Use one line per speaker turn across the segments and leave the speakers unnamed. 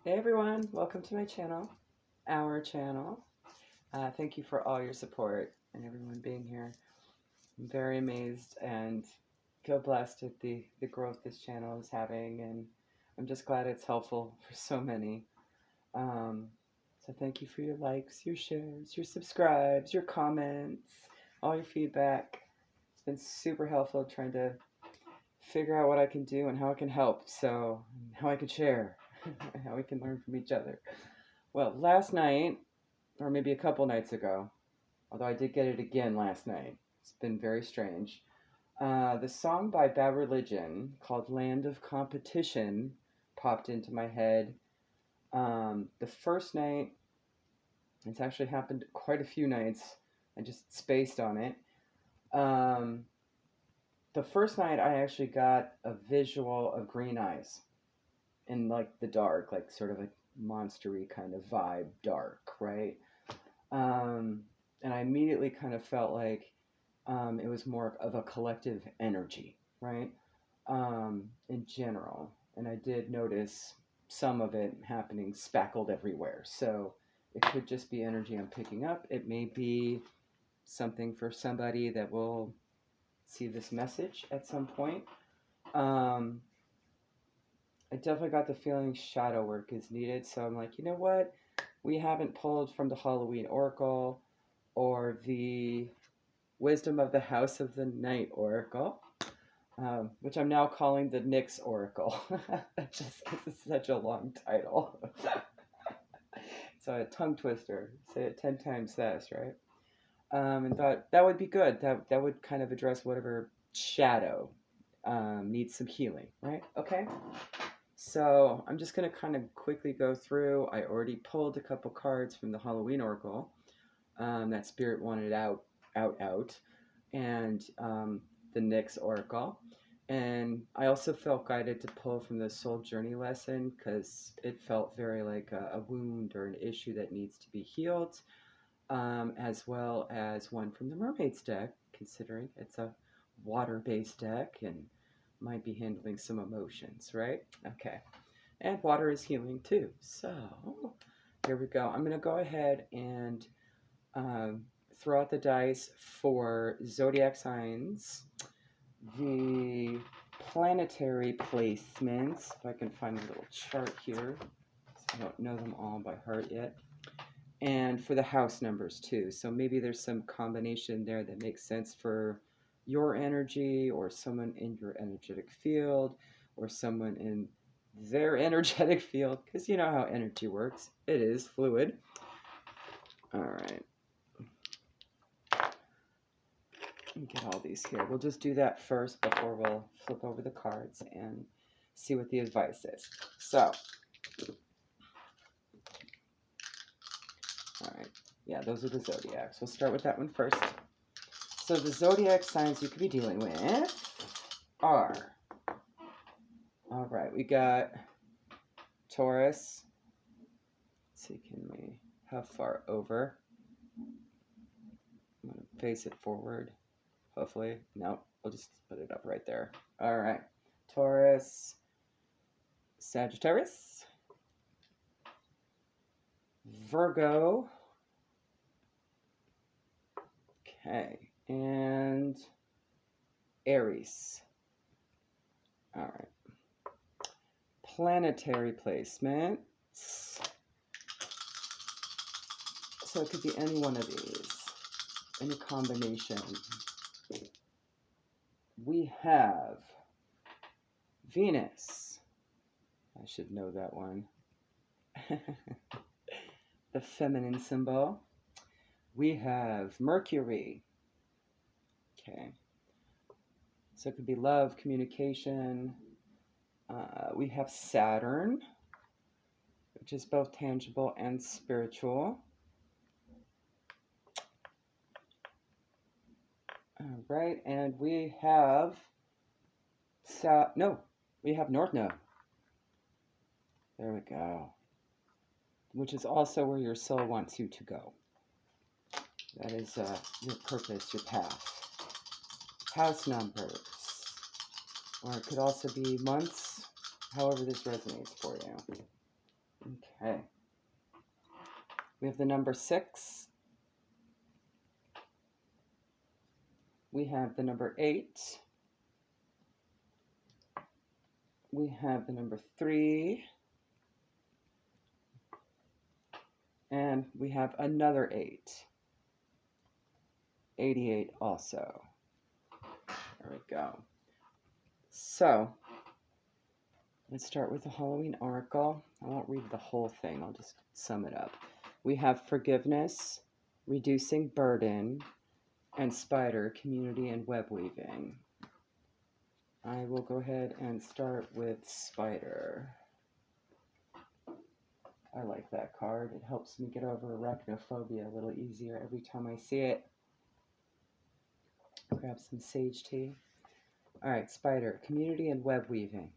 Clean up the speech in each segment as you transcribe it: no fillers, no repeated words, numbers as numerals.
Hey everyone, welcome to my channel, our channel. Thank you for all your support and everyone being here. I'm very amazed and feel blessed at the growth this channel is having, and I'm just glad it's helpful for so many. Um, so thank you for your likes, your shares, your subscribes, your comments, all your feedback. It's been super helpful trying to figure out what I can do and how I can help, so how I can share, how we can learn from each other. Well, last night, or maybe a couple nights ago, although I did get it again last night. It's been very strange. The song by Bad Religion called Land of Competition popped into my head. The first night, it's actually happened quite a few nights. I just spaced on it. Um, the first night, I actually got a visual of green eyes in like the dark, like sort of a monstery kind of vibe, dark, right? Um, and I immediately kind of felt like it was more of a collective energy, right? In general. And I did notice some of it happening spackled everywhere. So it could just be energy I'm picking up. It may be something for somebody that will see this message at some point. Um, I definitely got the feeling shadow work is needed. So I'm like, you know what? We haven't pulled from the Halloween Oracle or the Wisdom of the House of the Night Oracle, which I'm now calling the Nyx Oracle, just because it's such a long title. So a tongue twister. Say it 10 times fast, right? And thought that would be good. That would kind of address whatever shadow needs some healing, right? Okay. So I'm just going to kind of quickly go through. I already pulled a couple cards from the Halloween Oracle that Spirit wanted out, and the Nyx Oracle. And I also felt guided to pull from the Soul Journey lesson because it felt very like a wound or an issue that needs to be healed, as well as one from the Mermaids deck, considering it's a water-based deck and might be handling some emotions, right? Okay. And water is healing too. So here we go. I'm going to go ahead and um, throw out the dice for zodiac signs, the planetary placements. If I can find a little chart here, I don't know them all by heart yet. And for the house numbers too. So maybe there's some combination there that makes sense for your energy or someone in your energetic field or someone in their energetic field, because you know how energy works. It is fluid. All right. Get all these here. We'll just do that first before we'll flip over the cards and see what the advice is. So, all right. Yeah, those are the zodiacs. We'll start with that one first. So the zodiac signs you could be dealing with are, all right, we got Taurus. Let's see, can we, how far over? I'm going to face it forward. Hopefully. No, we'll just put it up right there. All right. Taurus, Sagittarius, Virgo. Okay. And Aries. All right. Planetary placements. So it could be any one of these, any combination. We have Venus. I should know that one. The feminine symbol. We have Mercury. Okay. So it could be love, communication. We have Saturn, which is both tangible and spiritual. All right, and we have we have North Node. There we go. Which is also where your soul wants you to go. That is your purpose, your path. House numbers, or it could also be months, however this resonates for you. Okay. We have the number 6. We have the number 8. We have the number 3. And we have another 8. 88 also. There we go. So, let's start with the Halloween oracle. I won't read the whole thing, I'll just sum it up. We have forgiveness, reducing burden, and spider, community, and web weaving. I will go ahead and start with spider. I like that card. It helps me get over arachnophobia a little easier every time I see it. Grab some sage tea. All right, spider, community and web weaving.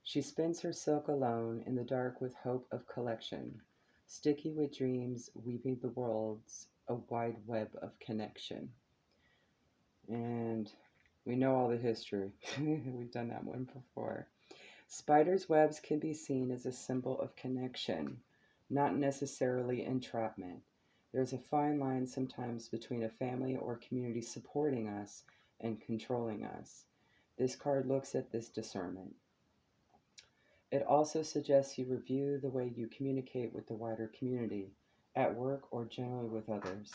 She spins her silk alone in the dark with hope of collection, sticky with dreams, weaving the worlds a wide web of connection. And we know all the history. We've done that one before. Spiders' webs can be seen as a symbol of connection, not necessarily entrapment. There's a fine line sometimes between a family or community supporting us and controlling us. This card looks at this discernment. It also suggests you review the way you communicate with the wider community, at work or generally with others,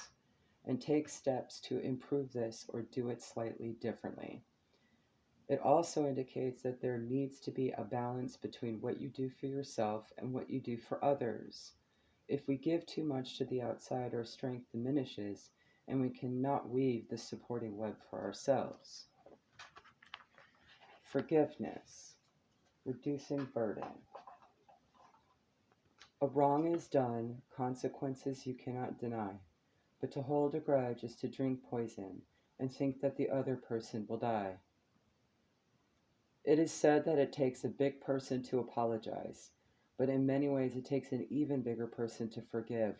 and take steps to improve this or do it slightly differently. It also indicates that there needs to be a balance between what you do for yourself and what you do for others. If we give too much to the outside, our strength diminishes, and we cannot weave the supporting web for ourselves. Forgiveness, reducing burden. A wrong is done, consequences you cannot deny, but to hold a grudge is to drink poison and think that the other person will die. It is said that it takes a big person to apologize, but in many ways it takes an even bigger person to forgive.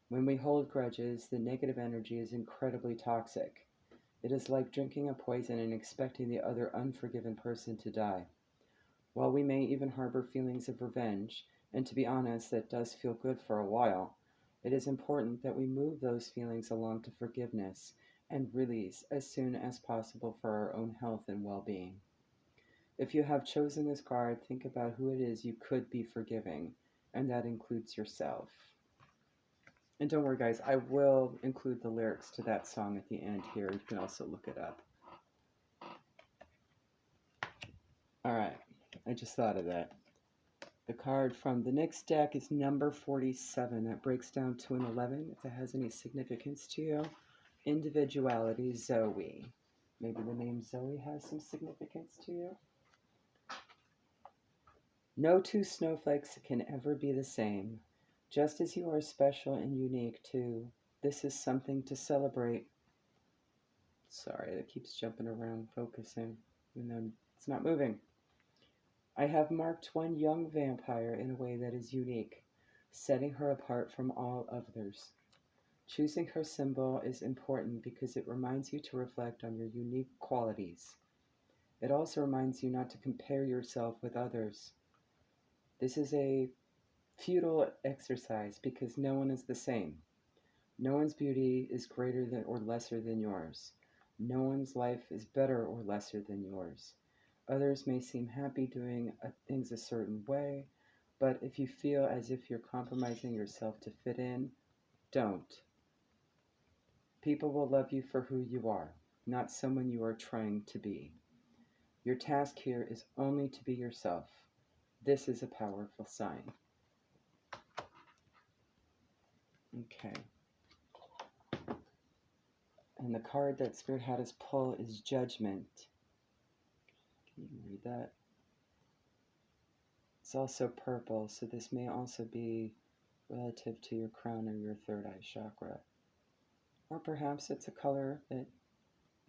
When we hold grudges, the negative energy is incredibly toxic. It is like drinking a poison and expecting the other unforgiven person to die. While we may even harbor feelings of revenge, and to be honest, that does feel good for a while, it is important that we move those feelings along to forgiveness and release as soon as possible for our own health and well-being. If you have chosen this card, think about who it is you could be forgiving, and that includes yourself. And don't worry, guys, I will include the lyrics to that song at the end here. You can also look it up. All right, I just thought of that. The card from the next deck is number 47. That breaks down to an 11, if it has any significance to you. Individuality, Zoe. Maybe the name Zoe has some significance to you. No two snowflakes can ever be the same. Just as you are special and unique too, this is something to celebrate. Sorry, it keeps jumping around, focusing, and then it's not moving. I have marked one young vampire in a way that is unique, setting her apart from all others. Choosing her symbol is important because it reminds you to reflect on your unique qualities. It also reminds you not to compare yourself with others. This is a futile exercise because no one is the same. No one's beauty is greater than or lesser than yours. No one's life is better or lesser than yours. Others may seem happy doing things a certain way, but if you feel as if you're compromising yourself to fit in, don't. People will love you for who you are, not someone you are trying to be. Your task here is only to be yourself. This is a powerful sign. Okay. And the card that Spirit had us pull is Judgment. Can you read that? It's also purple, so this may also be relative to your crown or your third eye chakra. Or perhaps it's a color that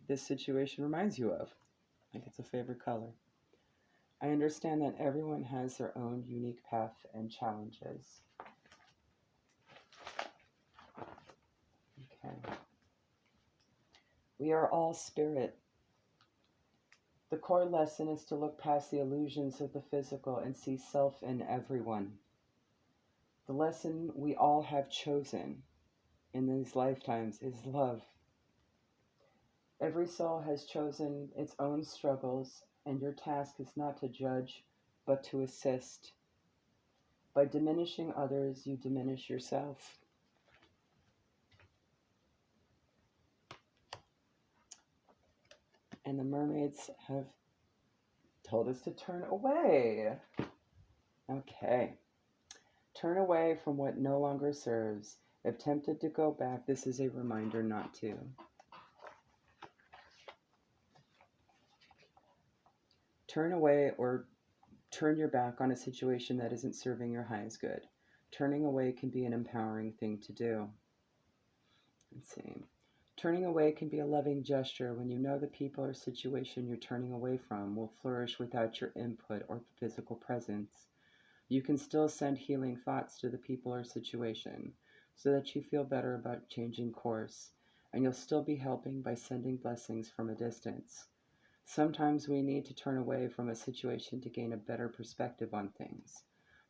this situation reminds you of. Like it's a favorite color. I understand that everyone has their own unique path and challenges. Okay. We are all spirit. The core lesson is to look past the illusions of the physical and see self in everyone. The lesson we all have chosen in these lifetimes is love. Every soul has chosen its own struggles, and your task is not to judge, but to assist. By diminishing others, you diminish yourself. And the mermaids have told us to turn away. Okay. Turn away from what no longer serves. If tempted to go back, this is a reminder not to. Turn away or turn your back on a situation that isn't serving your highest good. Turning away can be an empowering thing to do. Let's see. Turning away can be a loving gesture when you know the people or situation you're turning away from will flourish without your input or physical presence. You can still send healing thoughts to the people or situation so that you feel better about changing course, and you'll still be helping by sending blessings from a distance. Sometimes we need to turn away from a situation to gain a better perspective on things.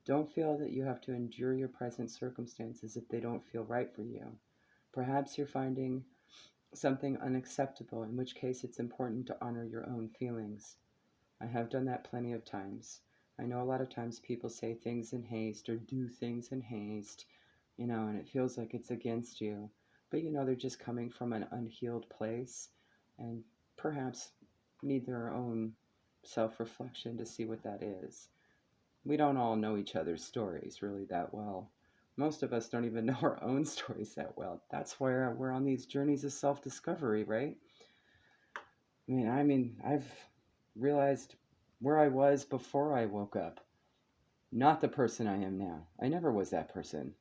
Don't feel that you have to endure your present circumstances if they don't feel right for you. Perhaps you're finding something unacceptable, in which case it's important to honor your own feelings. I have done that plenty of times. I know a lot of times people say things in haste or do things in haste, and it feels like it's against you. But they're just coming from an unhealed place and perhaps need their own self-reflection to see what that is. We don't all know each other's stories really that well. Most of us don't even know our own stories that well. That's why we're on these journeys of self-discovery, right? I've realized where I was before I woke up. Not the person I am now. I never was that person.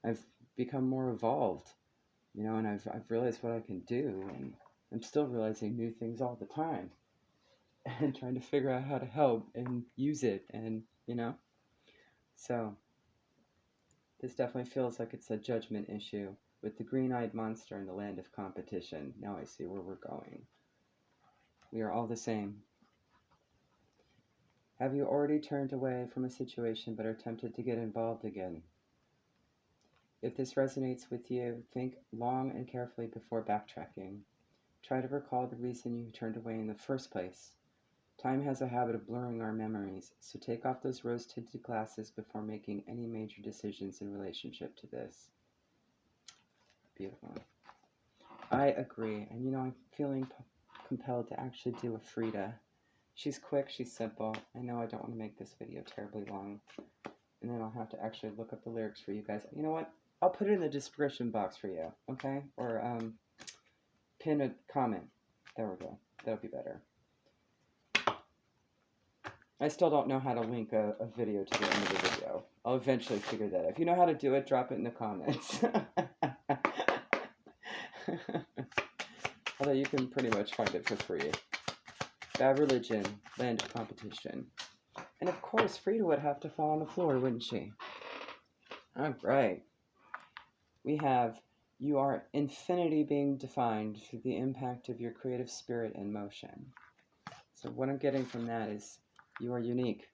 I've become more evolved, and I've realized what I can do, and I'm still realizing new things all the time and trying to figure out how to help and use it, and so this definitely feels like it's a judgment issue with the green-eyed monster in the land of competition. Now I see where we're going. We are all the same. Have you already turned away from a situation but are tempted to get involved again? If this resonates with you, think long and carefully before backtracking. Try to recall the reason you turned away in the first place. Time has a habit of blurring our memories, so take off those rose-tinted glasses before making any major decisions in relationship to this. Beautiful. I agree, and I'm feeling compelled to actually do a Frida. She's quick, she's simple. I know I don't want to make this video terribly long, and then I'll have to actually look up the lyrics for you guys. You know what? I'll put it in the description box for you, okay? Or pin a comment. There we go. That'll be better. I still don't know how to link a video to the end of the video. I'll eventually figure that out. If you know how to do it, drop it in the comments. Although you can pretty much find it for free. Bad Religion, Land of Competition. And of course, Frida would have to fall on the floor, wouldn't she? All right. We have, you are infinity being defined through the impact of your creative spirit and motion. So what I'm getting from that is, you are unique.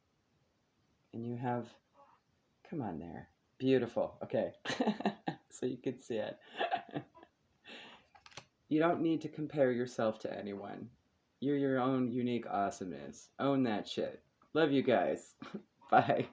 And you have, come on there. Beautiful. Okay. So you can see it. You don't need to compare yourself to anyone. You're your own unique awesomeness. Own that shit. Love you guys. Bye.